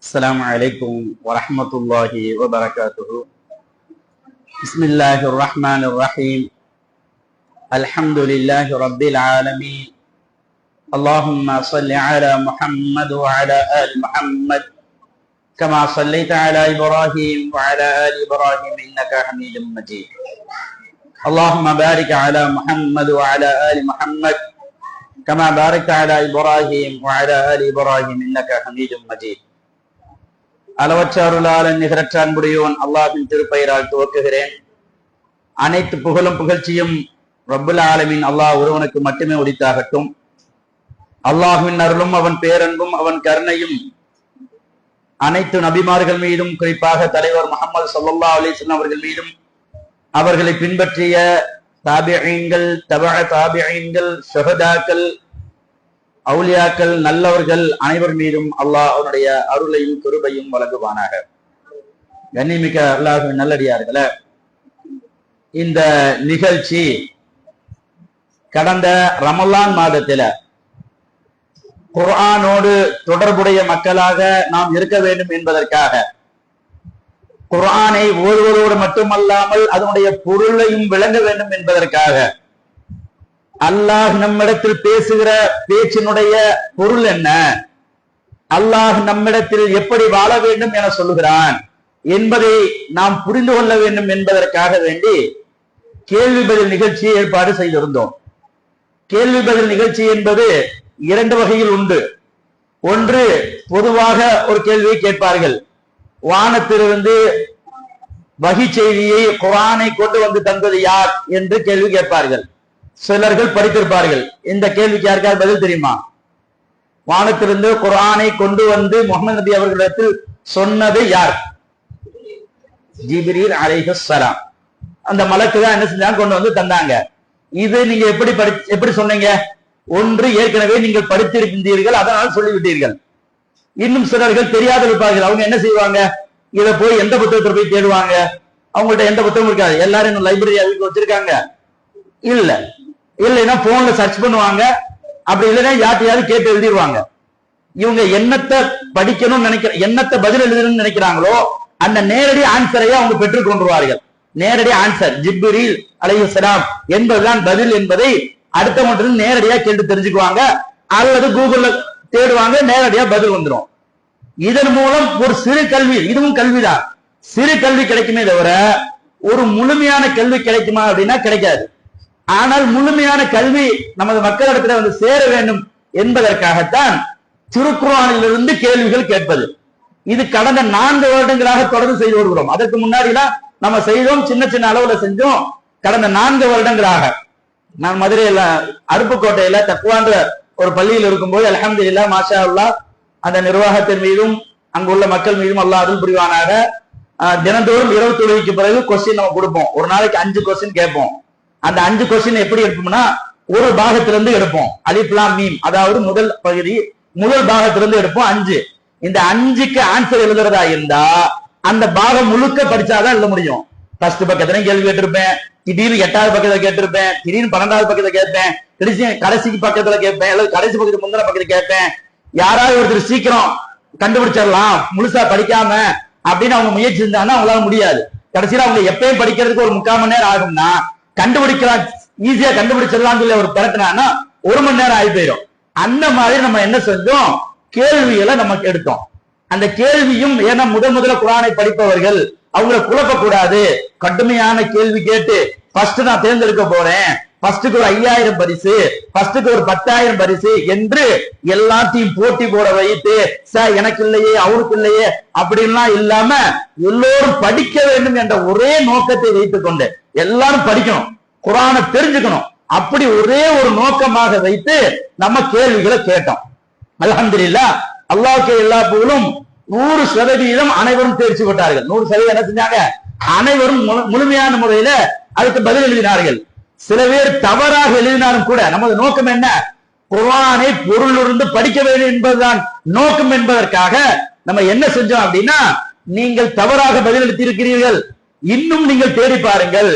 السلام عليكم ورحمة الله وبركاته. بسم الله الرحمن الرحيم. الحمد لله رب العالمين. اللهم صل على محمد وعلى آل محمد كما صليت على إبراهيم وعلى آل إبراهيم إنك حميد مجيد. اللهم بارك على محمد وعلى آل محمد كما باركت على إبراهيم وعلى آل إبراهيم إنك حميد مجيد. அளவற்ற அருளாளன் நிகரற்ற அன்புடையோன் அல்லாஹ்வின் திருப்பெயரால் துவக்குகிறேன். அனைத்து புகழும் புகழ்ச்சியும் ரப்புல் ஆலமீன் அல்லாஹ் ஒருவனுக்கு மட்டுமே உரித்தாகட்டும். அல்லாஹ்வின் அருளும் அவன் பேரன்பும் அவன் கருணையும் அனைத்து நபிமார்கள் மீதும், குறிப்பாக தலைவர் முஹம்மது ஸல்லல்லாஹு அலைஹி வஸல்லம் அவர்கள் மீதும், அவர்களை பின்பற்றிய தாபிஈன்கள், தபஅ தாபிஈன்கள், ஷுஹதாக்கள், அவுலியாக்கள், நல்லவர்கள் அனைவர் மீதும் அல்லாஹ் அவனுடைய அருளையும் கிருபையும் வழங்குவானாக. கண்ணியமிக்க அல்லாஹ்வின் நல்லடியார்களே, இந்த நிகழ்ச்சி கடந்த ரமலான் மாதத்தில குர்ஆனோடு தொடர்புடைய மக்களாக நாம் இருக்க வேண்டும் என்பதற்காக, குர்ஆனை ஓதுவதோடு மட்டுமல்லாமல் அதனுடைய பொருளையும் விளங்க வேண்டும் என்பதற்காக, அல்லாஹ் நம்மிடத்தில் பேசுகிற பேச்சினுடைய பொருள் என்ன, அல்லாஹ் நம்மிடத்தில் எப்படி வாழ வேண்டும் என சொல்லுகிறான் என்பதை நாம் புரிந்து கொள்ள வேண்டும் என்பதற்காக வேண்டி கேள்வி பதில் நிகழ்ச்சியை ஏற்பாடு செய்திருந்தோம். கேள்வி பதில் நிகழ்ச்சி என்பது இரண்டு வகையில் உண்டு. ஒன்று, பொதுவாக ஒரு கேள்வியை கேட்பார்கள். வானத்திலிருந்து வஹி செய்தியை குர்ஆனை கொண்டு வந்து தந்தது யார் என்று கேள்வி கேட்பார்கள். சிலர்கள் படித்திருப்பார்கள். இந்த கேள்விக்கு யாருக்காவது பதில் தெரியுமா? வானத்திலிருந்து குர்ஆனை கொண்டு வந்து முஹம்மது நபி அவர்களிடத்தில் சொன்னது யார்? ஜிப்ரீல் அலைஹிஸ்ஸலாம். அந்த மலக்கு தான் என்ன செஞ்சாங்க, கொண்டு வந்து தந்தாங்க. இது நீங்க எப்படி சொன்னீங்க? ஒன்று, ஏற்கனவே நீங்கள் படித்திருக்கின்றீர்கள், அதனால் சொல்லிவிட்டீர்கள். இன்னும் சிலர்கள் தெரியாத இருப்பார்கள். அவங்க என்ன செய்வாங்க, இதை போய் எந்த புத்தகத்தை போய் தேடுவாங்க? அவங்கள்ட்ட எந்த புத்தகம் இருக்காது. எல்லாரும் இன்னும் லைப்ரரி வீட்டுல வச்சிருக்காங்க இல்ல, இல்லைன்னா போன்ல சர்ச் பண்ணுவாங்க. அப்படி இல்லைன்னா யார்ட்டையாவது கேட்டு எழுதிடுவாங்க. இவங்க என்னத்தை படிக்கணும்னு என்னத்தை பதில் எழுதணும்னு நினைக்கிறாங்களோ அந்த நேரடி ஆன்சரையே அவங்க பெற்றுக் கொண்டுருவார்கள். நேரடி ஆன்சர் ஜிப்ரீல் அலைஹிஸ்ஸலாம் என்பதுதான் பதில் என்பதை அடுத்தவங்க நேரடியா கேட்டு தெரிஞ்சுக்குவாங்க. அல்லது கூகுள்ல தேடுவாங்க, நேரடியா பதில் வந்துடும். இதன் மூலம் ஒரு சிறு கல்வி, இதுவும் கல்விதான், சிறு கல்வி கிடைக்குமே தவிர ஒரு முழுமையான கல்வி கிடைக்குமா அப்படின்னா கிடைக்காது. ஆனால் முழுமையான கல்வி நமது மக்களிடத்துல வந்து சேர வேண்டும் என்பதற்காகத்தான் திருக்குர்ஆனிலிருந்து கேள்விகள் கேட்பது. இது கடந்த 4 வருடங்களாக தொடர்ந்து செய்து வருகிறோம். அதற்கு முன்னாடிலாம் நம்ம செய்தோம், சின்ன சின்ன அளவுல செஞ்சோம். கடந்த 4 வருடங்களாக நான் மதுரையில அருப்புக்கோட்டையில தக்குவான்ற ஒரு பள்ளியில் இருக்கும்போது அல்ஹம்துலில்லாஹ் மாஷா அல்லாஹ் அந்த நிர்வாகத்தின் மீதும் அங்குள்ள மக்கள் மீதும் அல்லாஹ் அருள் புரிவானாக. தினந்தோறும் இரவு தொழுகைக்கு பிறகு கொஸ்டின் நம்ம கொடுப்போம். ஒரு நாளைக்கு 5 கொஸ்டின் கேட்போம். அந்த 5 கொஸ்டின் எப்படி எடுப்போம்னா, ஒரு பாகத்திலிருந்து எடுப்போம். அலிஃப் லாம் மீம், அதாவது முதல் பகுதி, முதல் பாகத்திலிருந்து எடுப்போம் 5. இந்த 5க்கு ஆன்சர் எழுதுறதா இருந்தா அந்த பாகம் முழுக்க படிச்சாதான் எழுத முடியும். ஃபர்ஸ்ட் பக்கத்துல கேள்வி கேட்டிருப்பேன், திடீர்னு 8வது பக்கத்துல கேட்டிருப்பேன், திடீர்னு 12வது பக்கத்துல கேட்பேன், கடைசி பக்கத்துல கேட்பேன், அல்லது கடைசி பக்கத்துக்கு முந்தின பக்கத்துல கேட்பேன். யாராவது ஒருத்தர் சீக்கிரம் கண்டுபிடிச்சிடலாம் முழுசா படிக்காம அப்படின்னு அவங்க முயற்சி இருந்தாங்கன்னா அவங்களால முடியாது. கடைசியில அவங்க எப்பயும் படிக்கிறதுக்கு ஒரு 3/4 மணி நேரம் ஆகும்னா கண்டுபிடிக்கலாம், ஈஸியா கண்டுபிடிச்சிடலாம் சொல்லி ஒரு திரட்டினா 1 மணி நேரம் ஆகி போயிடும். அந்த மாதிரி நம்ம என்ன செஞ்சோம், கேள்விகளை நமக்கு எடுத்தோம். அந்த கேள்வியும் ஏன்னா முதல்ல குர்ஆனை படிப்பவர்கள் அவங்களை குழப்பக்கூடாது, கடுமையான கேள்வி கேட்டு ஃபர்ஸ்ட் நான் தேர்ந்தெடுக்க போறேன், ஃபர்ஸ்டுக்கு ஒரு 5000 பரிசு, ஃபர்ஸ்டுக்கு ஒரு 10,000 பரிசு என்று எல்லாத்தையும் போட்டி போட வைத்து சார் எனக்கு இல்லையே அவருக்கு இல்லையே அப்படின்லாம் இல்லாம எல்லோரும் படிக்க வேண்டும் என்ற ஒரே நோக்கத்தை வைத்துக் கொண்டு எல்லாரும் படிக்கணும், குர்ஆனை தெரிஞ்சுக்கணும், அப்படி ஒரே ஒரு நோக்கமாக வைத்து நம்ம கேள்விகளை கேட்டோம். அல்ஹம்துலில்லாஹ் அல்லாஹ்வுக்கு எல்லா புகழும். 100% அனைவரும் தேர்ச்சி பெற்றார்கள். 100% என்ன செஞ்சாங்க, அனைவரும் முழுமையான முறையில அதுக்கு பதில் எழுதினார்கள். சில பேர் தவறாக எழுதினாலும் கூட நமது நோக்கம் என்ன, குர்ஆனை பொருளிலிருந்து படிக்க வேண்டும் என்பதுதான் நோக்கம் என்பதற்காக நம்ம என்ன செஞ்சோம் அப்படின்னா, நீங்கள் தவறாக பதில் அளித்திருக்கிறீர்கள், இன்னும் நீங்கள் தேடி பாருங்கள்,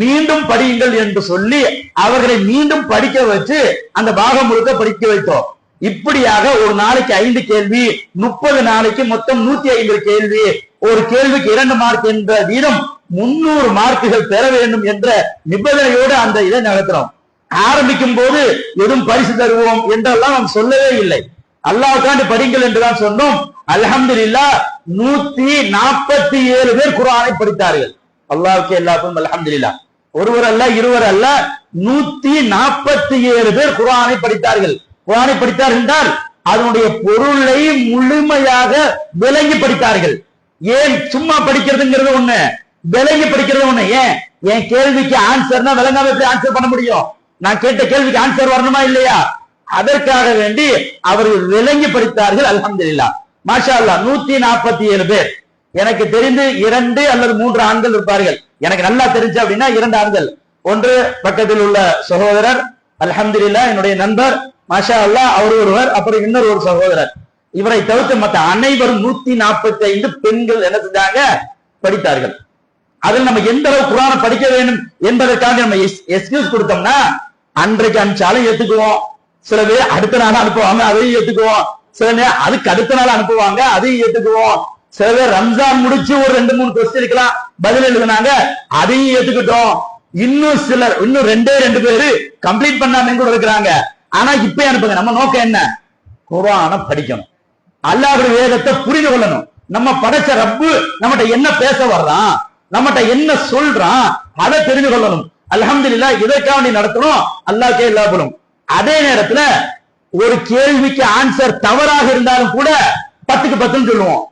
மீண்டும் படியுங்கள் என்று சொல்லி அவர்களை மீண்டும் படிக்க வச்சு அந்த பாகம் முழுக்க படிக்க வைத்தோம். இப்படியாக ஒரு நாளைக்கு 5 கேள்வி, 30 நாளைக்கு மொத்தம் 150 கேள்வி, ஒரு கேள்விக்கு 2 மார்க் என்ற வீதம் 300 மார்க்குகள் பெற வேண்டும் என்ற நிபந்தனையோடு அந்த இதை நடத்துறோம். ஆரம்பிக்கும் போது எதுவும் பரிசு தருவோம் என்றெல்லாம் நாம் சொல்லவே இல்லை. அல்லாஹ்வுக்காண்டி படிங்கள் என்றுதான் சொன்னோம். அல்ஹம்துலில்லாஹ் 147 பேர் குர்ஆனை படித்தார்கள். அல்லாஹ்வுக்கு எல்லா புகழும். அல்ஹம்துலில்லாஹ். ஒருவர் அல்ல, இருவர் அல்ல, 147 பேர் குர்ஆனை படித்தார்கள். குர்ஆனை படித்தார்கள் என்றால் அதனுடைய பொருளை முழுமையாக விளங்கி படித்தார்கள். ஏன் சும்மா படிக்கிறதுங்கிறது ஒண்ணு, விளங்கி படிக்கிறது ஒண்ணு. ஏன் என் கேள்விக்கு ஆன்சர்னா விளங்காம எப்படி ஆன்சர் பண்ண முடியும்? நான் கேட்ட கேள்விக்கு ஆன்சர் வரணுமா இல்லையா? அதற்காக வேண்டி அவர்கள் விளங்கி படித்தார்கள். அல்ஹம்துலில்லாஹ். மாஷா அல்லாஹ் 147 பேர். எனக்கு தெரிந்து 2 அல்லது 3 ஆண்கள் இருப்பார்கள். எனக்கு நல்லா தெரிஞ்சு அப்படின்னா 2 ஆண்கள். ஒன்று பக்கத்தில் உள்ள சகோதரர், அல்ஹம்துலில்லாஹ் என்னுடைய நண்பர், மாஷா அல்லாஹ் அவர் ஒருவர், அப்புறம் இன்னொரு ஒரு சகோதரர். இவரை தவிர்த்து மற்ற அனைவரும் 145 பெண்கள் என்ன செஞ்சாங்க? படித்தார்கள். அதில் நம்ம எந்த அளவு குர்ஆனை படிக்க வேண்டும் என்பதற்காக நம்ம எக்ஸ்கியூஸ் கொடுத்தோம்னா, அன்றைக்கு அனுப்பிச்சாலும் ஏத்துக்குவோம், சில பேர் அடுத்த நாள் அனுப்புவாங்க, அதையும் ஏத்துக்குவோம், சில நேரம் அதுக்கு அடுத்த நாள் அனுப்புவாங்க, அதையும் ஏத்துக்குவோம், சில பேர் ரம்ஜான் முடிச்சு ஒரு 2-3 கொஸ்டினுக்கெல்லாம் பதில் எழுதுனாங்க, அதையும் ஏத்துக்கிட்டோம். இன்னும் சிலர் இன்னும் 2 பேரு கம்ப்ளீட் பண்ணாம கூட இருக்கிறாங்க. ஆனா இப்ப அனுப்புங்க. நம்ம நோக்கம் என்ன? குர்ஆனை படிக்கணும், அல்லாஹ்வுடைய வேதத்தை புரிந்து கொள்ளணும். நம்ம படைச்ச ரப்பு நம்மகிட்ட என்ன பேச வர்றான், நம்மகிட்ட என்ன சொல்றான், அதை தெரிந்து கொள்ளணும். அல்ஹம்துலில்லாஹ் இதற்காக நீ நடத்தணும். அல்லாஹ்க்கே எல்லா புகழும். அதே நேரத்துல ஒரு கேள்விக்கு ஆன்சர் தவறாக இருந்தாலும் கூட 10க்கு 10 சொல்லுவோம்.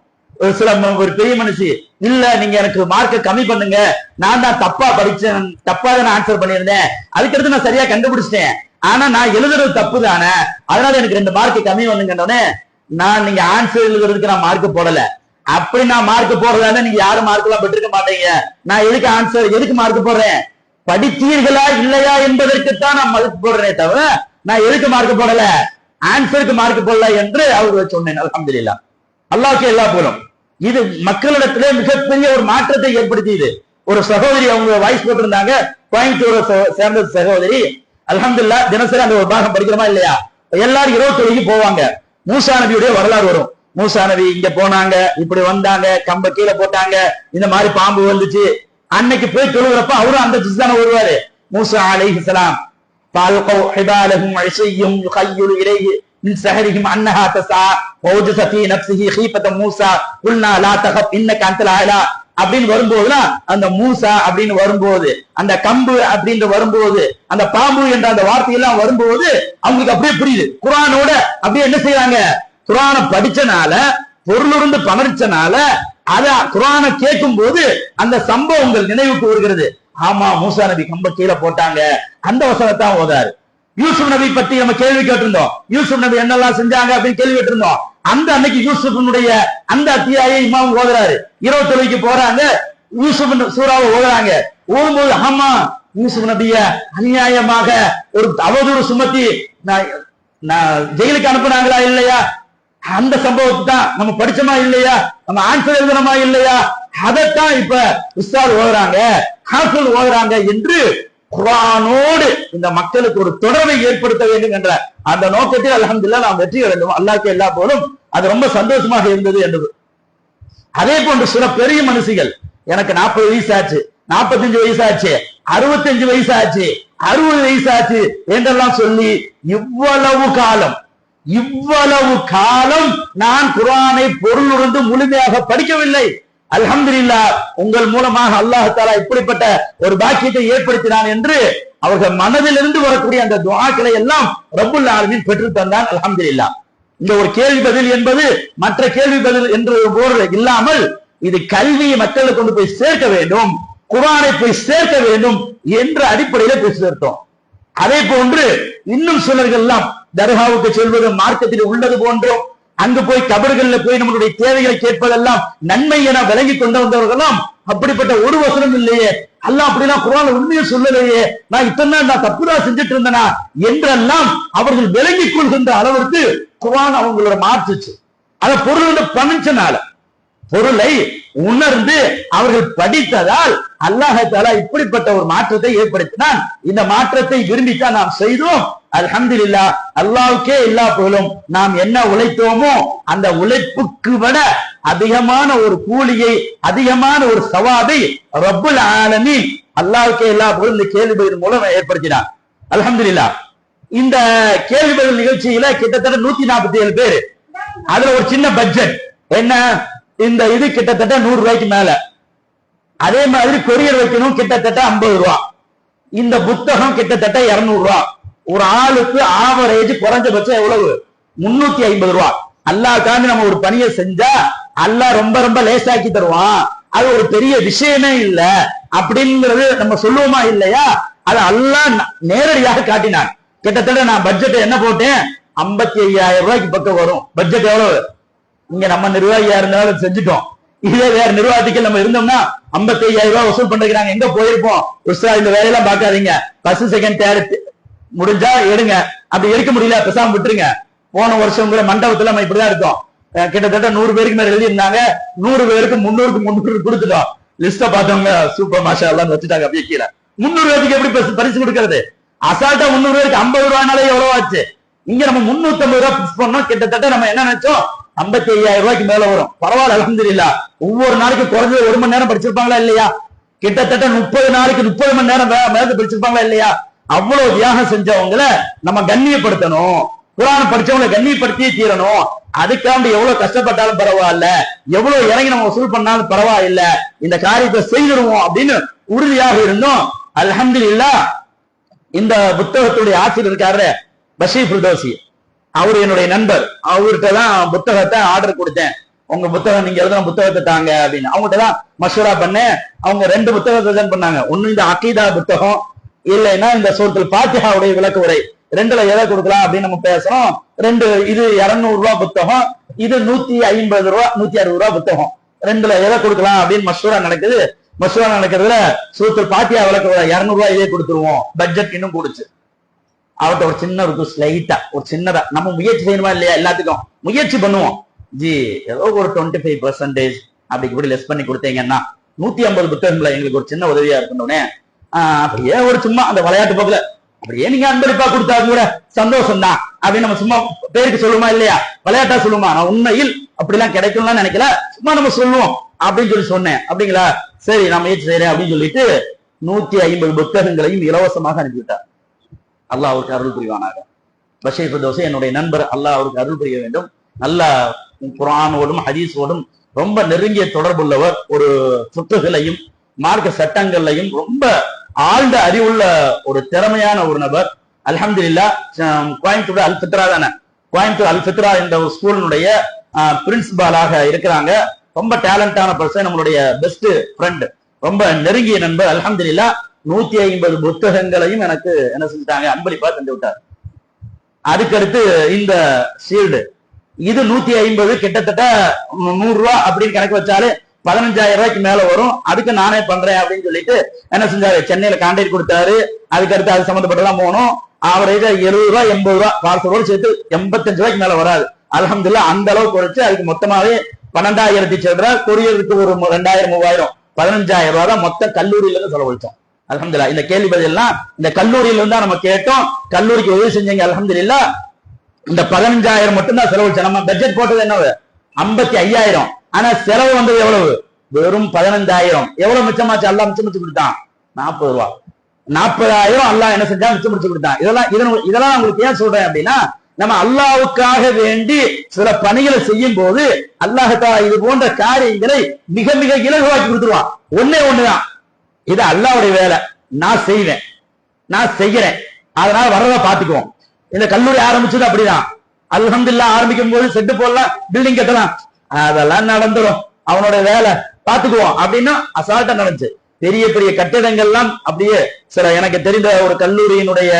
ஒரு பெரிய மனுஷி, இல்ல நீங்க எனக்கு மார்க்க கம்மி பண்ணுங்க, நான் தான் தப்பா படிச்சேன், தப்பா தான் ஆன்சர் பண்ணியிருந்தேன், அதுக்கடுத்து நான் சரியா கண்டுபிடிச்சிட்டேன், ஆனா நான் எழுதுறது தப்பு தானே, அதனால எனக்கு 2 மார்க் கம்மி பண்ணுங்கன்னே, நான் நீங்க ஆன்சர் எழுதுறதுக்கு நான் மார்க் போடல, அப்படி நான் மார்க் போடுறதா நீங்க யாரும் மார்க் எல்லாம் பெற்றிருக்க மாட்டீங்க. நான் எதுக்கு ஆன்சர், எதுக்கு மார்க் போடுறேன்? படித்தீர்களா இல்லையா என்பதற்குத்தான் நான் மதிப்பு போடுறேனே தவிர நான் எதுக்கு மார்க் போடல, ஆன்சருக்கு மார்க் போடல என்று அவர் சொன்னேன். அல்ஹம்துலில்லாஹ். அல்லாஹ்வுக்கு எல்லா புகழும். இது மக்களிடத்திலே மிகப்பெரிய ஒரு மாற்றத்தை ஏற்படுத்தியது. ஒரு சகோதரி அவங்க வாய்ஸ் போட்டிருந்தாங்க, கோயம்புத்தூரை சேர்ந்த சகோதரி. அல்ஹம்துலில்லாஹ் தினசரி அந்த ஒரு பாகம் படிக்கிறோமா இல்லையா? எல்லாரும் இரவு தொழுகைக்கு போவாங்க. மூசா நபியுடைய வரலாறு வரும். மூசா நபி இங்க போனாங்க, இப்படி வந்தாங்க, கம்ப கீழே போட்டாங்க, இந்த மாதிரி பாம்பு வந்துச்சு. அன்னைக்கு போய் தொழுகிறப்ப அவரும் அந்த திசைதான வருவாரு. மூசா அலைஹிஸ்ஸலாம் فَأَلْقَوْا حِبَالَهُمْ وَعِصِيَّهُمْ يُخَيَّلُ إِلَيْهِ مِنْ سِحْرِهِمْ أَنَّهَا تَسْعَىٰ وَأَوْجَسَ فِي نَفْسِهِ خِيفَةَ مُوسَىٰ قُلْنَا لَا تَخَفْ إِنَّكَ أَنْتَ الْأَعْلَىٰ அப்படின்னு வரும்போதுதான், அந்த மூசா அப்படின்னு வரும்போது, அந்த கம்பு அப்படின்னு வரும்போது, அந்த பாம்பு என்ற அந்த வார்த்தையெல்லாம் வரும்போது அவங்களுக்கு அப்படியே புரியுது. குர்ஆனோட அப்படியே என்ன செய்யறாங்க? குர்ஆனை படிச்சனால, பொருளிருந்து பணர்ச்சனால, அத குர்ஆனை கேட்கும் போது அந்த சம்பவங்கள் நினைவுக்கு வருகிறது. ஆமா, மூசா நபி கம்ப கீழே போட்டாங்க, அந்த வசனத்தான் ஓதாரு. யூசுப் நபி பத்தி நம்ம கேள்வி கேட்டிருந்தோம். யூசுப் நபி என்னெல்லாம் செஞ்சாங்க அப்படின்னு கேள்வி கேட்டிருந்தோம். அந்த அன்னைக்கு யூசுஃபனுடைய அந்த அத்தியாயை இமாம் ஓதுறாரு. இரவு தொழுகைக்கு போறாங்க, யூசுப் சூறாவை ஓதுறாங்க. ஓதும்போது ஆமா, யூசுப் நபிய அநியாயமாக ஒரு அவதூறு சுமத்தி ஜெயிலுக்கு அனுப்புனாங்களா இல்லையா? அந்த சம்பவத்தை தான் நம்ம படிச்சோமா இல்லையா? நம்ம ஆன்சர் எழுதணுமா இல்லையா? அதைத்தான் இப்ப உஸ்தாத் ஓதுறாங்க, ஹாஃபில் ஓதுறாங்க என்று குர்ஆனோடு இந்த மக்களுக்கு ஒரு தொடர்பை ஏற்படுத்த வேண்டும் என்ற அந்த நோக்கத்தில் அல்ஹம்துலில்லாஹ் நாம் வெற்றி அடைந்தோம். அல்லாஹ்க்கு எல்லா போலும். அது ரொம்ப சந்தோஷமாக இருந்தது என்பது. அதே போன்று சில பெரிய மனுஷிகள், எனக்கு 40 வயசாச்சு, 45 வயசாச்சு, 65 வயசாச்சு, 60 வயசாச்சு என்றெல்லாம் சொல்லி இவ்வளவு காலம் நான் குர்ஆனை பொருளுணர்ந்து முழுமையாக படிக்கவில்லை. அல்ஹம்துலில்லாஹ் உங்கள் மூலமாக அல்லாஹ் தஆலா இப்படிப்பட்ட ஒரு பாக்கியத்தை ஏற்படுத்தினான் என்று அவர்கள் மனதிலிருந்து வரக்கூடிய அந்த துஆக்களை எல்லாம் ரப்புல் ஆலமீன் பெற்று தந்தான். அல்ஹம்துலில்லாஹ். இந்த ஒரு கேள்வி பதில் என்பது மற்ற கேள்வி பதில் என்று போல இல்லாமல், இது கல்வியை மக்களுக்கு கொண்டு போய் சேர்க்க வேண்டும், குர்ஆனை போய் சேர்க்க வேண்டும் என்ற அடிப்படையில போய் சேர்த்தோம். அதே போன்று இன்னும் சிலர்கள் எல்லாம் தர்காவுக்கு செல்வது மார்க்கத்தில் உள்ளது போன்றோம், அங்கு போய் கபறுகளில் போய் நம்மளுடைய தேவைகளை கேட்பதெல்லாம் நன்மை என விளங்கி கொண்டு வந்தவர்களெல்லாம், அப்படிப்பட்ட ஒரு வசனம் இல்லையே, அல்லாஹ் அப்படிலாம் குர்ஆன்ல உண்மையை சொல்லலையே, நான் இத்தனை நாள் நான் தப்புதான் செஞ்சுட்டு இருந்தேனா என்றெல்லாம் அவர்கள் விளங்கிக் கொள்கின்ற அளவிற்கு குர்ஆன் அவங்களோட மாற்றுச்சு. அதை பொருள் பணிச்சனால, பொருளை உணர்ந்து அவர்கள் படித்ததால் அல்லாஹ் தஆலா இப்படிப்பட்ட ஒரு மாற்றத்தை ஏற்படுத்தினான். இந்த மாற்றத்தை விரும்பித்தான் நாம் செய்தோம். அல்ஹம்துலில்லாஹ், அல்லாஹ்வுக்கே எல்லா புகழும். நாம் என்ன உழைத்தோமோ அந்த உழைப்புக்கு விட அதிகமான ஒரு கூலியை, அதிகமான ஒரு சவாபை ரப்புல் ஆலமீன், அல்லாஹ்வுக்கே எல்லா புகழும் இந்த கேள்வி பதில் மூலம் ஏற்படுத்தினார். அல்ஹம்துலில்லாஹ். இந்த கேள்வி பதில் நிகழ்ச்சியில கிட்டத்தட்ட 147 பேர். அதுல ஒரு சின்ன பட்ஜெட் என்ன, இந்த இது கிட்டத்தட்ட 100 ரூபாய்க்கு மேல. அதே மாதிரி கொரியர் வைக்கணும், கிட்டத்தட்ட 50 ரூபா. இந்த புத்தகம் கிட்டத்தட்ட 200 ரூபா. ஒரு ஆளுக்கு ஆவரேஜ் குறைஞ்சபட்சம் எவ்வளவு? 350 ரூபா. அல்லாஹ்காண்டி நம்ம ஒரு பணியை செஞ்சா அல்லாஹ் ரொம்ப ரொம்ப லேசாக்கி தருவான். அது ஒரு பெரிய விஷயமே இல்ல அப்படிங்கிறது நம்ம சொல்லுவோமா இல்லையா? அது அல்லாஹ் நேரடியாக காட்டினான். கிட்டத்தட்ட நான் பட்ஜெட் என்ன போட்டேன், 55,000 ரூபாய்க்கு பக்கம் வரும். பட்ஜெட் எவ்வளவு? இங்க நம்ம நிர்வாகியா இருந்தாலும் செஞ்சுட்டோம். இதே வேற நிர்வாகத்துக்கு நம்ம இருந்தோம்னா 55,000 ரூபாய் வசூல் பண்றதுக்கு நாங்க எங்க போயிருப்போம்? இந்த வேலையெல்லாம் பார்க்காதீங்க. ஃபர்ஸ்ட் செகண்ட் தேர்ட் முடிஞ்சா எடுங்க, அப்படி எடுக்க முடியல பேசாம விட்டுருங்க. போன வருஷம் கூட மண்டபத்துல நம்ம இப்படிதான் இருக்கோம். கிட்டத்தட்ட 100 பேருக்கு மேல எழுதி இருந்தாங்க. 100 பேருக்கு 300க்கு 300 கொடுத்துட்டோம். லிஸ்ட பார்த்தவங்க சூப்பர் மாஷா எல்லாம் வச்சுட்டாங்க. அப்படியே கீழே 300 பேருக்கு எப்படி பரிசு கொடுக்கறது? அசால்ட்டா 300 பேருக்கு 50 ரூபாய்னாலே எவ்வளவு ஆச்சு? இங்க நம்ம 350 ரூபாய் பிக்ஸ் பண்ணோம். கிட்டத்தட்ட நம்ம என்ன நினைச்சோம், 55,000 ரூபாய்க்கு மேல வரும். பரவாயில்ல, அல்ஹம்துலில்லாஹ். ஒவ்வொரு நாளைக்கு குறைஞ்சது 1 மணி நேரம் படிச்சிருப்பாங்களா இல்லையா? கிட்டத்தட்ட 30 நாளைக்கு 30 மணி நேரம் மேல படிச்சிருப்பாங்களா இல்லையா? அவ்வளவு தியாகம் செஞ்சவங்களை நம்ம கண்ணியப்படுத்தணும். குர்ஆன் படிச்சவங்களை கண்ணியப்படுத்தியே தீரணும். அதுக்காண்டி எவ்வளவு கஷ்டப்பட்டாலும் பரவாயில்ல, எவ்வளவு இறங்கி நம்ம வசூல் பண்ணாலும் பரவாயில்ல, இந்த காரியத்தை செய்திருவோம் அப்படின்னு உறுதியாக இருந்தோம். அல்ஹம்துலில்லாஹ். இந்த புத்தகத்துடைய ஆசிரியர் இருக்காரு பஷீர் ஃபிர்தௌசி, அவரு என்னுடைய நண்பர். அவர்கிட்ட தான் புத்தகத்தை ஆர்டர் கொடுத்தேன். உங்க புத்தகம் நீங்க எழுதின புத்தகத்தை தாங்க அப்படின்னு. அவங்ககிட்ட தான் மஷூரா பண்ணேன். அவங்க 2 புத்தகத்தை தான் பண்ணாங்க. ஒண்ணு இந்த அகீதா புத்தகம், இல்லைன்னா இந்த சூரத்துல் ஃபாத்திஹாவுடைய விளக்க உரை. 2ல எதை கொடுக்கலாம் அப்படின்னு நம்ம பேசுறோம். 2 இது 200 ரூபாய் புத்தகம், இது 150 ரூபாய் 160 ரூபாய் புத்தகம். 2ல எதை கொடுக்கலாம் அப்படின்னு மஷூரா நடக்குது. மஷூரா நடக்கிறதுல சூரத்துல் ஃபாத்திஹா விளக்க உரை 200 ரூபாய் இதே கொடுத்துருவோம். பட்ஜெட் இன்னும் கூடுச்சு. அவர்கிட்ட ஒரு சின்ன இருக்கும், ஸ்லைட்டா ஒரு சின்னதா நம்ம முயற்சி செய்யணுமா இல்லையா? எல்லாத்துக்கும் முயற்சி பண்ணுவோம். ஜி ஏதோ ஒரு 25% அப்படி இப்படி லெஸ் பண்ணி கொடுத்தீங்கன்னா 150 புத்தகங்களை எங்களுக்கு ஒரு சின்ன உதவியா இருக்கணும்னே. அப்படியே ஒரு சும்மா அந்த விளையாட்டு போக்குல அப்படியே நீங்க அன்பளிப்பா கொடுத்தா கூட சந்தோஷம் தான் அப்படின்னு நம்ம சும்மா பேருக்கு சொல்லுமா இல்லையா? விளையாட்டா சொல்லுமா? நான் உண்மையில் அப்படிலாம் கிடைக்கும்லாம் நினைக்கல, சும்மா நம்ம சொல்லுவோம் அப்படின்னு சொல்லி சொன்னேன். அப்படிங்களா, சரி நான் முயற்சி செய்யறேன் அப்படின்னு சொல்லிட்டு 150 புத்தகங்களையும் இலவசமாக அனுப்பிவிட்டார். அல்லாஹ் அவருக்கு அருள் புரிவானாக. பஷீர் ஃபிர்தௌசி என்னுடைய நண்பர், அல்லாஹ் அவருக்கு அருள் புரிய வேண்டும். நல்ல குர்ஆனோடும் ஹதீஸோடும் ரொம்ப நெருங்கிய தொடர்புள்ளவர். ஒரு ஃபிக்ஹ்லையும் மார்க்க சட்டங்கள்லையும் ரொம்ப ஆழ்ந்த அறிவுள்ள ஒரு திறமையான ஒரு நபர். அல்ஹம்துலில்லாஹ். கோயம்புத்தூர் அல் ஃபித்ரா தானே, கோயம்புத்தூர் அல் ஃபித்ரா என்ற ஒரு ஸ்கூலினுடைய பிரின்சிபாலாக இருக்கிறாங்க. ரொம்ப டேலண்டான பர்சன், நம்மளுடைய பெஸ்ட் ஃப்ரெண்ட், ரொம்ப நெருங்கிய நண்பர். அல்ஹம்துலில்லாஹ். 150 புத்தகங்களையும் எனக்கு என்ன செஞ்சுட்டாங்க, அன்பளிப்பா தந்து விட்டார். அதுக்கடுத்து இந்த ஷீல்டு, இது 150 கிட்டத்தட்ட 100 ரூபாய் அப்படின்னு கணக்கு வச்சாலே 15,000 ரூபாய்க்கு மேல வரும். அதுக்கு நானே பண்றேன் அப்படின்னு சொல்லிட்டு என்ன செஞ்சாரு, சென்னையில கான்டாக்ட் கொடுத்தாரு. அதுக்கடுத்து அது சம்பந்தப்பட்டதான் போனோம். ஆவரேஜா 70 ரூபாய் 80 ரூபாய் பார்சலோடு சேர்த்து 85 ரூபாய்க்கு மேல வராது. அல்ஹம்துலில்லாஹ். அந்த அளவுக்கு குறைச்சு அதுக்கு மொத்தமாவே 12,000 சில்லற, கொரியருக்கு ஒரு 2,000 3,000 15,000 ரூபாய் தான் மொத்த கல்லூரியில இருந்து செலவழிச்சோம். அல்ஹம்துலில்லாஹ். இந்த கேள்வி பதில் எல்லாம் இந்த கல்லூரியில இருந்தா நம்ம கேட்டோம். கல்லூரிக்கு உதவி செஞ்சீங்க, அல்ஹம்துலில்லாஹ். இந்த 15,000 மட்டும் தான் செலவழிச்சோம். நம்ம பட்ஜெட் போட்டது என்னது 55,000. ஆனா செலவு வந்தது எவ்வளவு, வெறும் 15,000. எவ்வளவு மிச்சமாச்சு? அல்லாஹ் மிச்சம் மிச்சம் கொடுத்தான் 40 ரூபாய். 40,000 அல்லாஹ் என்ன செஞ்சா மிச்சம் முடிச்சு கொடுத்தான். இதெல்லாம் உங்களுக்கு ஏன் சொல்றேன் அப்படின்னா, நம்ம அல்லாஹ்வுக்காக வேண்டி சில பணிகளை செய்யும் போது அல்லாஹ் தஆலா இது போன்ற காரியங்களை மிக மிக இலகுவாக்கி கொடுத்துருவான். ஒண்ணுதான், இது அல்லாஹ்வுடைய வேலை, நான் செய்வேன், நான் செய்யறேன், அதனால வர்றதா பாத்துக்குவோம். இந்த கல்லூரி ஆரம்பிச்சது அப்படிதான். அல்ஹம்துலில்லாஹ். ஆரம்பிக்கும் போது செட்டு போடலாம், பில்டிங் கட்டலாம், அதெல்லாம் நடந்துரும், அவனோட வேலை பாத்துக்குவோம் அப்படின்னு அசால்ட்டா நடந்துச்சு. பெரிய பெரிய கட்டிடங்கள்லாம் அப்படியே சில எனக்கு தெரிந்த ஒரு கல்லூரியினுடைய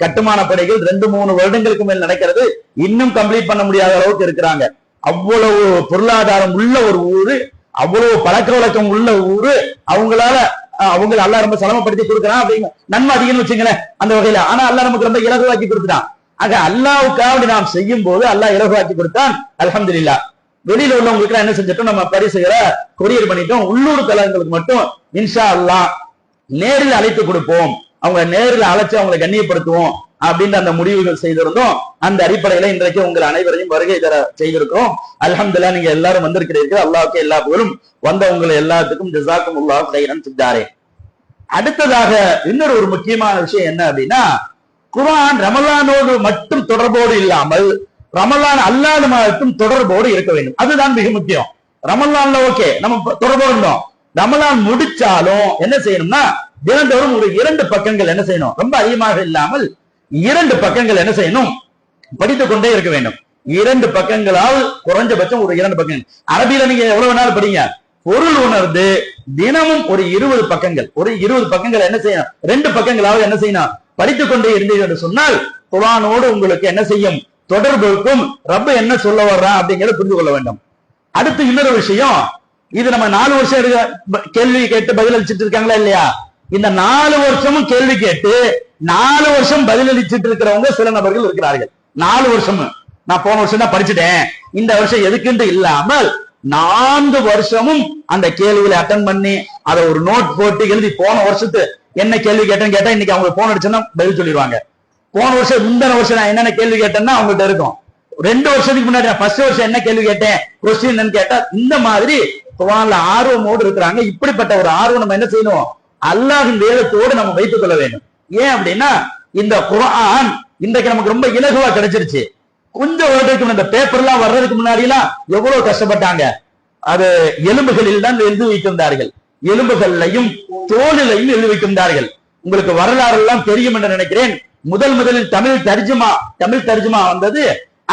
கட்டுமான பணிகள் 2-3 வருடங்களுக்கு மேல் நடக்கிறது. இன்னும் கம்ப்ளீட் பண்ண முடியாத அளவுக்கு இருக்கிறாங்க. அவ்வளவு பொருளாதாரம் உள்ள ஒரு ஊரு, அவ்வளவு பழக்க வழக்கம் உள்ள ஊரு. அவங்க அல்லாஹ் ரொம்ப சிரமப்படுத்தி கொடுக்குறான் அப்படிங்க, நன்மை அதிகம்னு வச்சுங்களேன் அந்த வகையில. ஆனா அல்லாஹ் நமக்கு ரொம்ப இலகுவாக்கி கொடுத்துட்டான். ஆக அல்லாஹ்வுக்காக நாம் செய்யும் போது அல்லாஹ் இலகுவாக்கி கொடுத்தான். அல்ஹம்துலில்லாஹ். வெளியில உள்ளவங்களுக்கு என்ன செஞ்சிட்டோம், நம்ம பரிசுகளை கொரியர் பண்ணிட்டோம். உள்ளூர் தலங்களுக்கு மட்டும் இன்ஷா அல்லாஹ் நேரில் அழைத்து கொடுப்போம், அவங்க நேரில் அழைச்சு அவங்களை கண்ணியப்படுத்துவோம் அப்படின்னு அந்த முடிவுகள் செய்திருந்தோம். அந்த அடிப்படையில இன்றைக்கு உங்கள் அனைவரையும் வருகை தர செய்திருக்கிறோம். அல்ஹம்துலில்லாஹ், நீங்க எல்லாரும் வந்திருக்கிறீர்கள். அல்லாஹ்வுக்கு எல்லா புகழும். வந்த உங்களை எல்லாத்துக்கும் ஜஸாக்குமுல்லாஹ் கைரன் சித்தாரே. அடுத்ததாக இன்னொரு ஒரு முக்கியமான விஷயம் என்ன அப்படின்னா, குர்ஆன் ரமலானோடு மட்டும் தொடர்போடு இல்லாமல் ரமலான் அல்லாத மாதத்தும் தொடர்போடு இருக்க வேண்டும். அதுதான் மிக முக்கியம். ரமலான்ல ஓகே நம்ம தொடர்போடு இருந்தோம், ரமலான் முடிச்சாலும் என்ன செய்யணும்னா தினந்தோறும் ஒரு 2 பக்கங்கள் என்ன செய்யணும், ரொம்ப அதிகமாக இல்லாமல் 2 பக்கங்கள் என்ன செய்யணும், படித்துக் கொண்டே இருக்க வேண்டும். 2 பக்கங்களால் குறைஞ்சபட்சம் ஒரு 2 பக்கங்கள். அரபியில நீங்க எவ்வளவு வேணாலும் படிங்க, பொருள் உணர்ந்து தினமும் ஒரு 20 பக்கங்கள், ஒரு 20 பக்கங்கள் என்ன செய்யணும், 2 பக்கங்களாவது என்ன செய்யணும், படித்துக் கொண்டே இருந்தீர்கள் என்று சொன்னால் குர்ஆனோடு உங்களுக்கு என்ன செய்யும், தொடர்பு இருக்கும். ரப்ப என்ன சொல்ல வர்றான் அப்படிங்கிறத புரிந்து கொள்ள வேண்டும். அடுத்து இன்னொரு விஷயம், இது நம்ம 4 வருஷம் கேள்வி கேட்டு பதில் அளிச்சுட்டு இருக்காங்களா இல்லையா, இந்த 4 வருஷமும் கேள்வி கேட்டு 4 வருஷம் பதிலளிச்சுட்டு இருக்கிறவங்க சில நபர்கள் இருக்கிறார்கள். 4 வருஷமும் நான் போன வருஷம் தான் படிச்சுட்டேன், இந்த வருஷம் எதுக்குன்னு இல்லாமல் 4 வருஷமும் அந்த கேள்விகளை அட்டன் பண்ணி அதை ஒரு நோட் போட்டு எழுதி போன வருஷத்து என்ன கேள்வி கேட்டேன்னு கேட்டா இன்னைக்கு அவங்க போன் அடிச்சோன்னா பதில் சொல்லிடுவாங்க. போன வருஷம் முந்தின வருஷம் நான் என்னென்ன கேள்வி கேட்டேன்னா அவங்கள்ட்ட இருக்கும். 2 வருஷத்துக்கு முன்னாடி நான் ஃபர்ஸ்ட் வருஷம் என்ன கேள்வி கேட்டேன், கொஸ்டின் என்னன்னு கேட்டா, இந்த மாதிரி குர்ஆன்ல ஆர்வமோடு இருக்கிறாங்க. இப்படிப்பட்ட ஒரு ஆர்வம் நம்ம என்ன செய்யணும், அல்லாஹ்வின் வேதத்தோடு நம்ம வைத்துக் கொள்ள வேண்டும். ஏன் அப்படின்னா இந்த குர்ஆன் இன்றைக்கு நமக்கு ரொம்ப இலகுவா கிடைச்சிருச்சு. கொஞ்சம் வருடத்துக்கு இந்த பேப்பர் எல்லாம் வர்றதுக்கு முன்னாடி எல்லாம் எவ்வளவு கஷ்டப்பட்டாங்க. அது எலும்புகளில் தான் எழுதி வைத்திருந்தார்கள், எலும்புகளையும் தோலிலையும் எழுதி வைத்திருந்தார்கள். உங்களுக்கு வரலாறு எல்லாம் தெரியும் என்று நினைக்கிறேன். முதலில் தமிழ் தர்ஜுமா வந்தது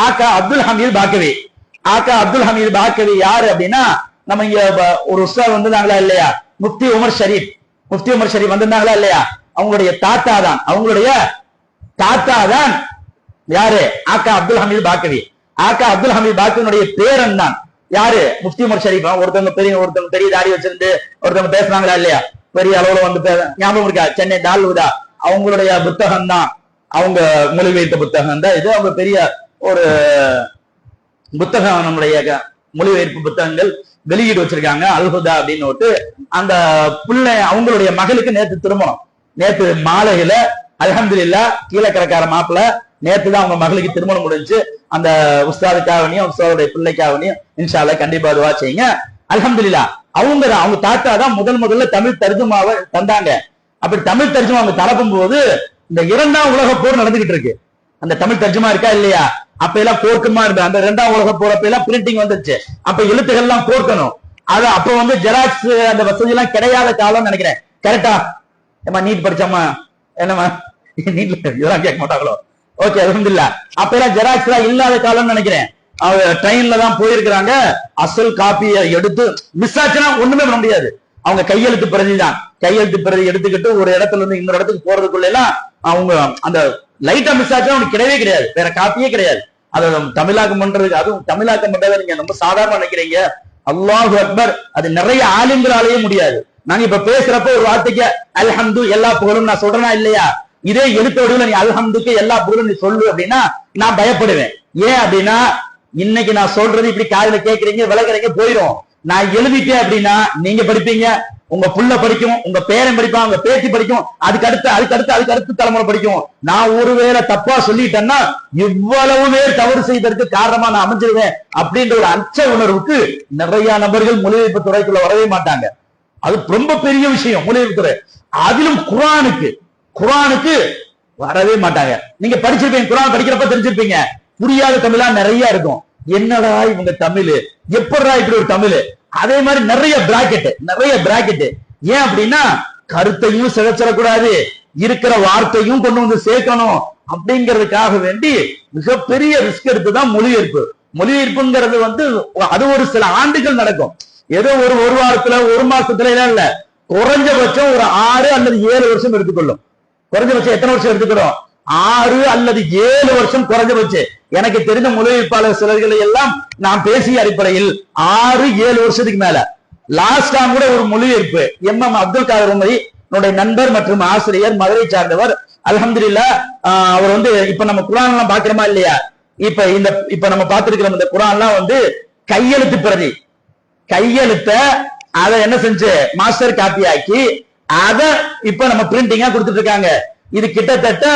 ஆகா அப்துல் ஹமீத் பாக்கவி. ஆகா அப்துல் ஹமீத் பாக்கவி யாரு அப்படின்னா, நம்ம இங்க ஒரு உஸ்தாத் வந்திருந்தாங்களா இல்லையா, முஃப்தி உமர் ஷரீப் வந்திருந்தாங்களா இல்லையா, அவங்களுடைய தாத்தா தான் யாரு, ஆகா அப்துல் ஹமீத் பாக்கவி. ஆகா அப்துல் ஹமீத் பாக்கவினுடைய பேரன் தான் யாரு, முஃப்தி உமர் ஷரீப். ஒருத்தவங்க பெரிய தாடி வச்சிருந்து ஒருத்தவங்க பேசுறாங்களா இல்லையா, பெரிய அளவுல வந்து ஞாபகம் இருக்கா, சென்னை தால்வுதா, அவங்களுடைய புத்தகம் தான், அவங்க மொழிபெயர்த்த புத்தகம் தான் இது. அவங்க பெரிய ஒரு புத்தகம், நம்முடைய மொழிபெயர்ப்பு புத்தகங்கள் வெளியீடு வச்சிருக்காங்க, அல்ஹுதா அப்படின்னு. அந்த பிள்ளை அவங்களுடைய மகளுக்கு நேத்து மாலையில அல்ஹம்துலில்லாஹ் கீழக்கரக்கார மாப்பிள்ள நேத்து தான் அவங்க மகளுக்கு திருமணம் முடிஞ்சு. அந்த உஸ்தாதுக்காகவனையும் உஸ்தாதுடைய பிள்ளைக்காகவனையும் இன்ஷா அல்லாஹ் கண்டிப்பா துஆ செய்யுங்க. அல்ஹம்துலில்லாஹ் அவங்க தாத்தா தான் முதல்ல தமிழ் தர்ஜுமாவை தந்தாங்க. அப்படி தமிழ் தர்ஜுமா அவங்க தரப்பும் போது இந்த 2ஆம் உலக போர் நடந்துகிட்டு இருக்கு. அந்த தமிழ் தர்ஜுமா இருக்கா இல்லையா, அப்ப எல்லாம் கோர்க்குமா இருந்தா, அந்த 2ஆம் உலக போர் அப்ப எல்லாம் பிரிண்டிங் வந்துருச்சு. அப்ப எழுத்துக்கள் எல்லாம் கோர்க்கணும். அது அப்ப வந்து ஜெராக்ஸ் அந்த வசதி எல்லாம் கிடையாத காலம் நினைக்கிறேன். கரெக்டா? ஏமா நீட் படிச்சாமா, என்னமா நீட்ல இதெல்லாம் கேட்க மாட்டாங்களோ? ஓகே, அல்ஹம்துலில்லாஹ். அப்ப எல்லாம் ஜெராக்ஸ் எல்லாம் இல்லாத காலம்னு நினைக்கிறேன். ட்ரெயின்ல தான் போயிருக்கிறாங்க. அசல் காப்பியை எடுத்து மிஸ் ஆச்சுன்னா ஒண்ணுமே பண்ண முடியாது. அவங்க கையெழுத்து பிரதி எடுத்துக்கிட்டு ஒரு இடத்துல இருந்து இன்னொரு இடத்துக்கு போறதுக்குள்ள எல்லாம் அவங்க அந்த லைட்டா மிஸ் ஆச்சுன்னா அவனுக்கு கிடையவே கிடையாது, வேற காப்பியே கிடையாது. அதை தமிழாக்கம் பண்றதுக்கு, அதுவும் தமிழாக்கம் பண்றதை நீங்க ரொம்ப சாதாரண நினைக்கிறீங்க. அல்லாஹு அக்பர், அது நிறைய ஆளுங்களாலேயே முடியாது. நாங்க இப்ப பேசுறப்ப ஒரு வார்த்தைக்கு அல்ஹம்து எல்லா புகழும் நான் சொல்றேனா இல்லையா, இதே எழுத்தோடு நீ அல்ஹம்துக்கு எல்லா புகழும் நீ சொல்லு அப்படின்னா நான் பயப்படுவேன். ஏன் அப்படின்னா இன்னைக்கு நான் சொல்றது இப்படி காதுல கேட்கறீங்க, விளக்குறீங்க, போயிடும். நான் எழுதிட்டேன் அப்படின்னா நீங்க படிப்பீங்க, உங்க புள்ள படிக்கும், உங்க பேரன் படிப்பான், உங்க பேத்தி படிக்கும், அதுக்கு அடுத்து தலைமுறை படிக்கும். நான் ஒருவேளை தப்பா சொல்லிட்டேன்னா இவ்வளவு பேர் தவறு செய்வதற்கு காரணமா நான் அமைஞ்சிருவேன் அப்படின்ற ஒரு அச்ச உணர்வுக்கு நிறைய நபர்கள் மொழிபெயர்ப்பு துறைக்குள்ள வரவே மாட்டாங்க. அது ரொம்ப பெரிய விஷயம் மொழிபெயர்ப்பு துறை. அதிலும் குர்ஆனுக்கு வரவே மாட்டாங்க. நீங்க படிச்சிருப்பீங்க, குர்ஆன் படிக்கிறப்ப தெரிஞ்சிருப்பீங்க, புரியாத தமிழா நிறைய இருக்கும். என்னடா இவங்க தமிழ், எப்படா இப்படி ஒரு தமிழ். அதே மாதிரி நிறைய பிராக்கெட். ஏன் அப்படின்னா கருத்தையும் சிதைச்சிடக்கூடாது, இருக்கிற வார்த்தையும் கொண்டு வந்து சேர்க்கணும் அப்படிங்கிறதுக்காக வேண்டி மிகப்பெரிய ரிஸ்க் எடுத்துதான் மொழிபெயர்ப்புங்கிறது வந்து அது ஒரு சில ஆண்டுகள் நடக்கும். ஏதோ ஒரு வாரத்துல ஒரு மாசத்துல இல்ல, குறைஞ்சபட்சம் ஒரு 6 அல்லது 7 வருஷம் எடுத்துக்கொள்ளும். குறைஞ்சபட்சம் எத்தனை வருஷம் எடுத்துக்கிறோம்? 6 அல்லது 7 வருஷம் குறைஞ்சபட்சம். எனக்கு தெரிந்த மொழிபெயர்ப்பாளர் சிலர்களை எல்லாம் நான் பேசிய அடிப்படையில் 6-7 வருஷத்துக்கு மேல. லாஸ்ட் டைம் கூட ஒரு மொழிபெயர்ப்பு MM அப்துல் காதர் உமரி என்னுடைய நண்பர் மற்றும் ஆசிரியர், மதுரை சார்ந்தவர். அல்ஹம்துலில்லாஹ் அவர் வந்து இப்ப நம்ம குர்ஆன் எல்லாம் பாக்குறோமா இல்லையா, இப்ப நம்ம பார்த்திருக்கிற இந்த குர்ஆன் எல்லாம் வந்து கையெழுத்து பிரதி, கையெழுத்த அதை என்ன செஞ்சு மாஸ்டர் காப்பி ஆக்கி அத இப்ப நம்ம பிரிண்டிங்கா கொடுத்துட்டு இருக்காங்க. இது கிட்டத்தட்ட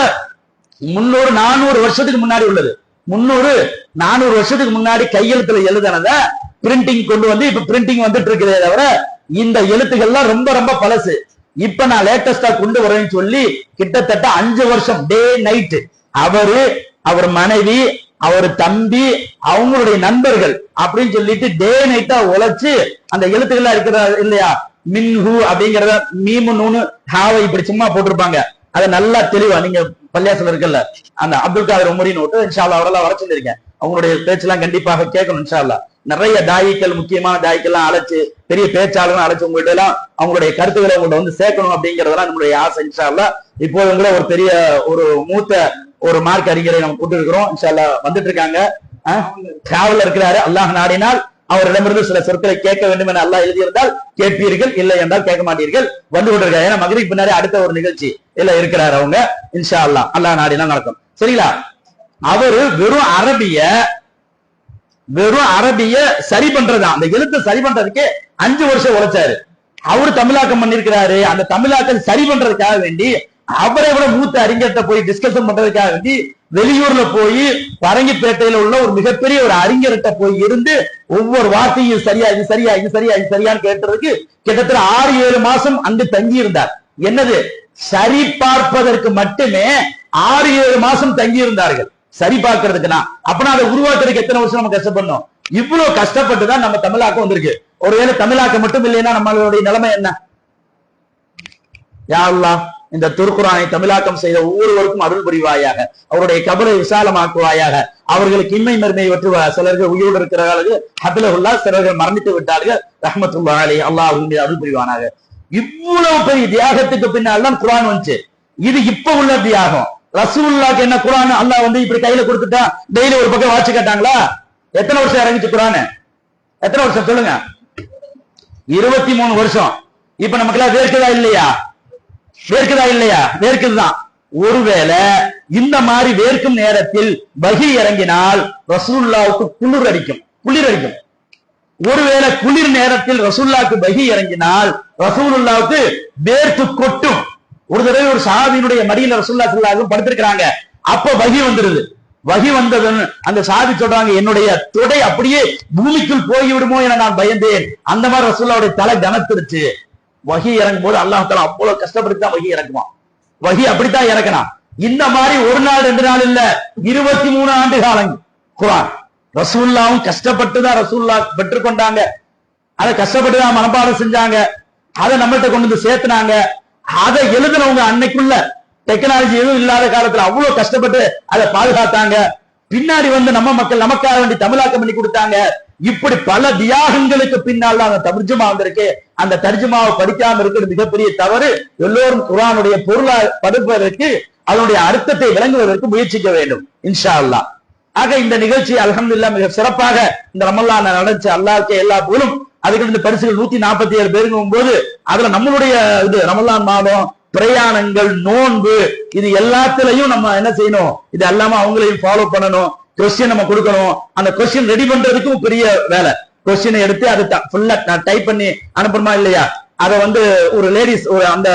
300-400 வருஷத்துக்கு முன்னாடி உள்ளது. 300-400 வருஷத்துக்கு முன்னாடி கையெழுத்துல எழுதானத பிரிண்டிங் கொண்டு வந்து இப்ப பிரிண்டிங் வந்துட்டு இருக்குதே தவிர இந்த எழுத்துக்கள்லாம் ரொம்ப ரொம்ப பழசு. இப்ப நான் லேட்டஸ்டா கொண்டு வரேன்னு சொல்லி கிட்டத்தட்ட 5 வருஷம் டே நைட் அவரு, அவர் மனைவி, அவர் தம்பி, அவங்களுடைய நண்பர்கள் அப்படின்னு சொல்லிட்டு டே நைட்டா உழைச்சு அந்த எழுத்துக்கள்லாம் இருக்கிற இல்லையா, மின்ஹு அப்படிங்கறத மீமு நூனு ஹாவை இப்படி சும்மா போட்டிருப்பாங்க. அதை நல்லா தெளிவா நீங்க பள்ளியாசல் இருக்குல்ல அந்த அப்துல் காதர் உமரி நோட்டு இன்ஷா அல்லாஹ் அவரெல்லாம் வர சொல்லியிருக்கேன். அவங்களுடைய பேச்செல்லாம் கண்டிப்பாக கேட்கணும் இன்ஷா அல்லாஹ். நிறைய தாயிக்கள், முக்கியமான தாயிக்கெல்லாம் அழைச்சு, பெரிய பேச்சாளர்கள் அழைச்சு உங்கள்கிட்ட எல்லாம் அவங்களுடைய கருத்துக்களை உங்கள்ட்ட வந்து சேர்க்கணும் அப்படிங்கறதெல்லாம் நம்மளுடைய ஆசை இன்ஷா அல்லாஹ். இப்போ உங்களை ஒரு பெரிய ஒரு மூத்த ஒரு மார்க் அறிஞரை நம்ம கொண்டு இருக்கிறோம் இன்ஷா அல்லாஹ். வந்துட்டு இருக்காங்க, டிராவல்ல இருக்கிறாரு. அல்லாஹ் நாடினால் அவரிடமிருந்து சில சொற்களை கேட்க வேண்டும் என அல்லாஹ் எழுதியிருந்தால் கேட்பீர்கள், இல்லை என்றால் கேட்க மாட்டீர்கள். வந்து கொண்டிருக்காரு. ஏன்னா மகரிப் பின்னாடி அடுத்த ஒரு நிகழ்ச்சி இல்ல இருக்கிறாரு அவங்க. இன்ஷா அல்லாஹ் அல்லாஹ் நாடினால் நடக்கும். சரிங்களா? அவரு வெறும் அரபிய சரி பண்றதா, அந்த எழுத்து சரி பண்றதுக்கு 5 வருஷம் உழைச்சாரு. அவரு தமிழாக்கம் பண்ணிருக்கிறாரு. அந்த தமிழாக்கம் சரி பண்றதுக்காக வேண்டி அவரை விட மூத்த அறிஞர்கிட்ட போய் டிஸ்கஷன் பண்றதுக்காக வேண்டி வெளியூர்ல போய் பரங்கிப்பேட்டையில உள்ள ஒரு மிகப்பெரிய ஒரு அறிஞர்கிட்ட போய் இருந்து ஒவ்வொரு வார்த்தையும் சரியா இது சரியா இது சரியா இது சரியான்னு கேட்டதுக்கு கிட்டத்தட்ட 6-7 மாசம் அங்கு தங்கி இருந்தார். என்னது சரி பார்ப்பதற்கு மட்டுமே 6-7 மாசம் தங்கி இருந்தார்கள் சரி பார்க்கறதுக்குன்னா. அப்பனா அதை உருவாக்குறதுக்கு எத்தனை வருஷம் நம்ம கஷ்டப்படணும்? இவ்வளவு கஷ்டப்பட்டுதான் நம்ம தமிழாக்கம் வந்திருக்கு. ஒருவேளை தமிழாக்கம் மட்டும் இல்லைன்னா நம்மளுடைய நிலைமை என்ன? யா அல்லாஹ் இந்த திருக்குரானை தமிழாக்கம் செய்த ஒவ்வொருவருக்கும் அருள் புரிவாயாக, அவருடைய கபரை விசாலமாக்குவாயாக, அவர்களுக்கு இன்மை மருமை வெற்றுவாக. சிலர்கள் உயிரோடு இருக்கிறார்கள், ஹபிலகுல்லா, சிலர்கள் மரணித்து விட்டார்கள், ரஹ்மத்துல்லாஹி அலைஹி, அல்லாஹ் அருள் புரிவானாக. இவ்வளவு பெரிய தியாகத்துக்கு பின்னால் தான் குரான் வந்துச்சு. இது இப்ப உள்ள தியாகம். ரசூலுல்லாஹ்க்கு என்ன குரான் அல்லாஹ் வந்து இப்படி கையில கொடுத்துட்டா டெய்லி ஒரு பக்கம் வாட்சி கேட்டாங்களா? எத்தனை வருஷம் இறங்கிச்சு குரான்? எத்தனை வருஷம் சொல்லுங்க? 23 வருஷம். இப்ப நமக்கு எல்லாம் வேர்க்குதா இல்லையா? வேர்க்குதா இல்லையா? வேர்க்குதுதான். ஒருவேளை இந்த மாதிரி வேர்க்கும் நேரத்தில் வஹி இறங்கினால் ரசூலுல்லாஹ்வுக்கு குளிர் அடிக்கும். ஒருவேளை குளிர் நேரத்தில் ரசூலுல்லாஹ்வுக்கு வஹி இறங்கினால் ரசூலுல்லாஹ்வுக்கு வேர்த்து கொட்டும். ஒரு தடவை ஒரு சஹாபியினுடைய மடியில ரசூலுல்லாஹ் ஸல்லல்லாஹு அலைஹி வஸல்லம் படுத்திருக்கிறாங்க. அப்ப வஹி வந்துருது. வஹி வந்ததுன்னு அந்த சஹாபி சொல்றாங்க, என்னுடைய தொடை அப்படியே பூமிக்குள் போய்விடுமோ என நான் பயந்தேன். அந்த மாதிரி ரசூலுல்லாஹ்வுடைய தலை கனத்துருச்சு. வஹி இறங்கும் போது அல்லாஹ் தஆலா அவ்வளவு கஷ்டப்பட்டு தான் வஹி இறக்குவான். வஹி அப்படித்தான் இறக்கணும். இந்த மாதிரி ஒரு நாள் 2 நாள் இல்ல, 23 ஆண்டு காலம் குர்ஆன். ரசூலுல்லாஹ்வும் கஷ்டப்பட்டு தான் ரசூலுல்லாஹ் பெற்றுக்கொண்டாங்க. அதை கஷ்டப்பட்டு தான் மனப்பாடம் செஞ்சாங்க. அதை நம்மள்ட்ட கொண்டு வந்து சேர்த்துனாங்க. அதை எழுதுனவங்க அன்னைக்குள்ள டெக்னாலஜி எதுவும் இல்லாத காலத்துல அவ்வளவு கஷ்டப்பட்டு அதை பாதுகாத்தாங்க. பின்னாடி வந்து நம்ம மக்கள் நமக்காக வேண்டி தமிழாக்கம் பண்ணி கொடுத்தாங்க. இப்படி பல தியாகங்களுக்கு பின்னால் தான் அந்த தர்ஜுமா வந்திருக்கு. அந்த தர்ஜுமாவை படிக்காம இருக்கிறது மிகப்பெரிய தவறு. எல்லோரும் குர்ஆனுடைய பொருளை படிப்பதற்கு, அதனுடைய அர்த்தத்தை விளங்குவதற்கு முயற்சிக்க வேண்டும் இன்ஷா அல்லாஹ். ஆக இந்த நிகழ்ச்சி அல்ஹம்துலில்லாஹ் மிக சிறப்பாக இந்த ரமலான் நடந்துச்சு. அல்லாஹ்வுக்கே எல்லா புகழும். அதுக்கு இந்த பரிசுகள் 147 பேருங்கும் போது அதுல நம்மளுடைய இது ரமலான் மாதம் பிரயாணங்கள், நோன்பு, இது எல்லாத்திலையும் நம்ம என்ன செய்யணும்? இது எல்லாமே அவங்களையும் ஃபாலோ பண்ணணும். கொஸ்டின் நம்ம கொடுக்கணும். அந்த கொஸ்டின் ரெடி பண்றதுக்கும் பெரிய வேலை. கொஸ்டினை எடுத்து அதை ஃபுல்லா டைப் பண்ணி அனுப்பணுமா இல்லையா? அதை வந்து ஒரு லேடிஸ் அந்த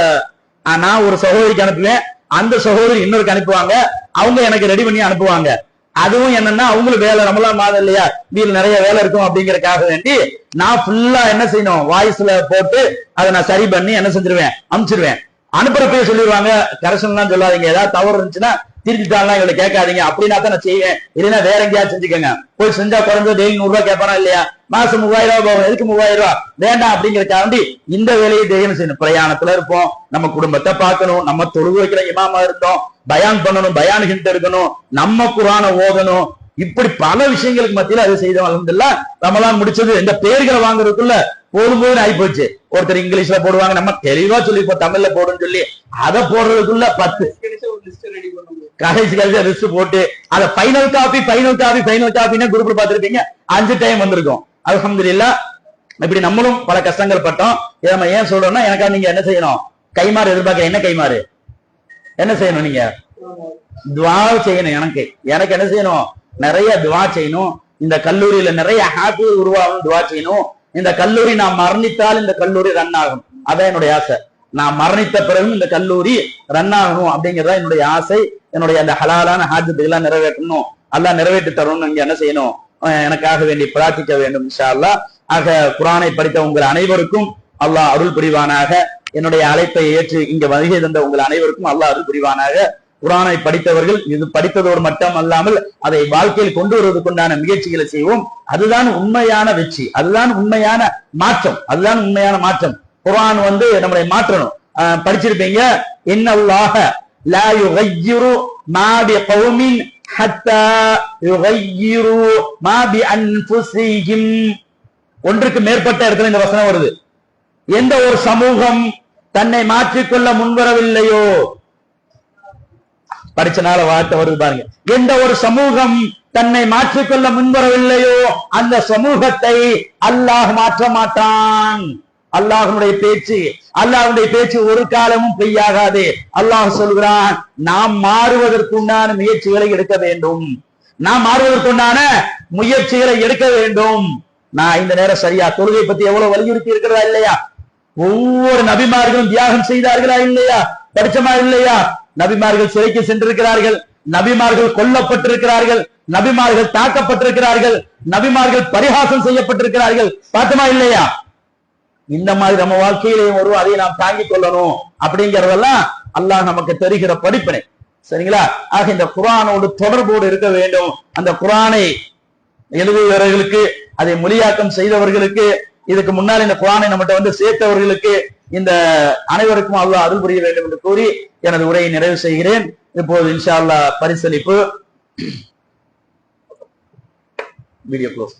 நான் ஒரு சகோதரிக்கு அனுப்புவேன், அந்த சகோதரி இன்னொருக்கு அனுப்புவாங்க, அவங்க எனக்கு ரெடி பண்ணி அனுப்புவாங்க. அதுவும் என்னன்னா அவங்களுக்கு வேலை, ரமலான் மாதம் இல்லையா, வீட்டுல நிறைய வேலை இருக்கும் அப்படிங்கறதுக்காக வேண்டி நான் ஃபுல்லா என்ன செய்யணும், வாய்ஸ்ல போட்டு அதை நான் சரி பண்ணி என்ன செஞ்சிருவேன், அனுப்பிச்சிருவேன். அனுப்புறப்பே சொல்லிடுவாங்க, கரெக்ஷன் எல்லாம் சொல்லாதீங்க, ஏதாவது தவறு இருந்துச்சுன்னா திருத்திட்டாலாம் இவங்களை கேட்காதீங்க, அப்படின்னா தான் நான் செய்வேன், இல்லைன்னா வேற எங்கேயாவது செஞ்சுக்கோங்க. போய் செஞ்சா குறைஞ்சது டெய்லி 100 ரூபாய் கேட்பானா இல்லையா, மாசம் 3000 ரூபாய் போகும், எதுக்கு 3000 ரூபாய் வேண்டாம் அப்படிங்கறதுக்காண்டி இந்த வேலையை தைரியம் செய்யணும். பிரயாணத்துல இருப்போம், நம்ம குடும்பத்தை பார்க்கணும், நம்ம தொழுகு வைக்கிற இமாமா இருந்தோம், பயான் பண்ணணும், பயான் ஹிண்ட் எடுக்கணும், நம்ம குர்ஆனை ஓதணும், இப்படி பல விஷயங்களுக்கு மத்தியில அதை செய்தோம். அல்ஹம்துலில்லாஹ் ரமலான் முடிச்சது இந்த பேர்களை வாங்குறதுக்குள்ள போதும் ஆயிப்போச்சு. ஒருத்தர் இங்கிலீஷ்ல போடுவாங்க, நம்ம தெளிவா சொல்லி இப்போ தமிழ்ல போடுன்னு சொல்லி அதை போடுறதுக்குள்ள 10 கடைசி லிஸ்ட் போட்டு அதை ஃபைனல் காப்பின்னா குரூப்ல பார்த்திருப்பீங்க 5 டைம் வந்திருக்கும். அல்ஹம்துலில்லாஹ் இப்படி நம்மளும் பல கஷ்டங்கள் பட்டோம். இதை நம்ம ஏன் சொல்றோம்னா, எனக்கா நீங்க என்ன செய்யணும், கைமாறு எதிர்பார்க்க. என்ன கைமாறு என்ன செய்யணும்? நீங்க துஆ செய்யணும். எனக்கு என்ன செய்யணும், நிறைய துஆ செய்யணும். இந்த கல்லூரியில நிறைய ஹாஃபிஸ் உருவாகும், துவா செய்யணும். இந்த கல்லூரி நான் மரணித்தால் இந்த கல்லூரி ரன் ஆகும், அதான் என்னுடைய ஆசை. நான் மரணித்த பிறகும் இந்த கல்லூரி ரன் ஆகணும் அப்படிங்கறதா என்னுடைய ஆசை. என்னுடைய அந்த ஹலாலான ஹாஜத்துக்கெல்லாம் நிறைவேற்றணும், அல்லாஹ் நிறைவேற்றி தரணும்னு நீங்க என்ன செய்யணும், எனக்காக வேண்டி பிரார்த்திக்க வேண்டும் இன்ஷா அல்லாஹ். ஆக குர்ஆனை படித்த உங்கள் அனைவருக்கும் அல்லாஹ் அருள் புரிவானாக. என்னுடைய அழைப்பை ஏற்று இங்க வருகை தந்த உங்கள் அனைவருக்கும் அல்லாஹ் அருள் புரிவானாக. குர்ஆனை படித்தவர்கள் இது படித்ததோடு மட்டும் அல்லாமல் அதை வாழ்க்கையில் கொண்டு வருவதற்குண்டான முயற்சிகளை செய்வோம். அதுதான் உண்மையான வெற்றி, அதுதான் உண்மையான மாற்றம், அதுதான் உண்மையான மாற்றம். குர்ஆன் நம்மளை மாற்றணும். படிச்சிருப்பீங்க, இன்னல்லாஹ லா யுகையிரு மா பிகௌமின் ஹத்தா யுகையிரு மா பிஅன்ஃபுஸிஹிம். ஒன்றுக்கு மேற்பட்ட இடத்துல இந்த வசனம் வருது. எந்த ஒரு சமூகம் தன்னை மாற்றிக்கொள்ள முன்வரவில்லையோ, படிச்சனால வார்த்தை வருது பாருங்க, எந்த ஒரு சமூகம் தன்னை மாற்றிக்கொள்ள முன்வரவில்லையோ அந்த சமூகத்தை அல்லாஹ் மாற்ற மாட்டான். அல்லாஹ்வுடைய பேச்சு ஒரு காலமும் பொய்யாகாது. அல்லாஹ் சொல்கிறான், நாம் மாறுவதற்குண்டான முயற்சிகளை எடுக்க வேண்டும், நாம் மாறுவதற்குண்டான முயற்சிகளை எடுக்க வேண்டும். நான் இந்த நேரம் சரியா தொழுகை பத்தி எவ்வளவு வலியுறுத்தி இருக்கிறதா இல்லையா? ஒவ்வொரு நபிமார்களும் தியாகம் செய்தார்களா இல்லையா? படிச்சமா இல்லையா? நபிமார்கள் சிறைக்கு சென்றிருக்கிறார்கள், நபிமார்கள் கொல்லப்பட்டிருக்கிறார்கள், நபிமார்கள் தாக்கப்பட்டிருக்கிறார்கள், நபிமார்கள் பரிகாசம் செய்யப்பட்டிருக்கிறார்கள். பார்த்தமா இல்லையா? இந்த மாதிரி நம்ம வாழ்க்கையிலையும் வரும், அதை நாம் தாங்கிக் கொள்ளணும் அப்படிங்கறதெல்லாம் அல்லாஹ் நமக்கு தருகிற படிப்பினை. சரிங்களா? ஆக இந்த குர்ஆனோடு தொடர்போடு இருக்க வேண்டும். அந்த குர்ஆனை எழுதுகிறவர்களுக்கு, அதை மொழியாக்கம் செய்தவர்களுக்கு, இதுக்கு முன்னால் இந்த குர்ஆனை நம்மகிட்ட சேர்த்தவர்களுக்கு, இந்த அனைவருக்கும் அல்லாஹ் அருள் புரிய வேண்டும் என்று கூறி எனது உரையை நிறைவு செய்கிறேன். இப்போது இன்ஷா அல்லாஹ் பரிசளிப்பு வீடியோ க்ளோஸ்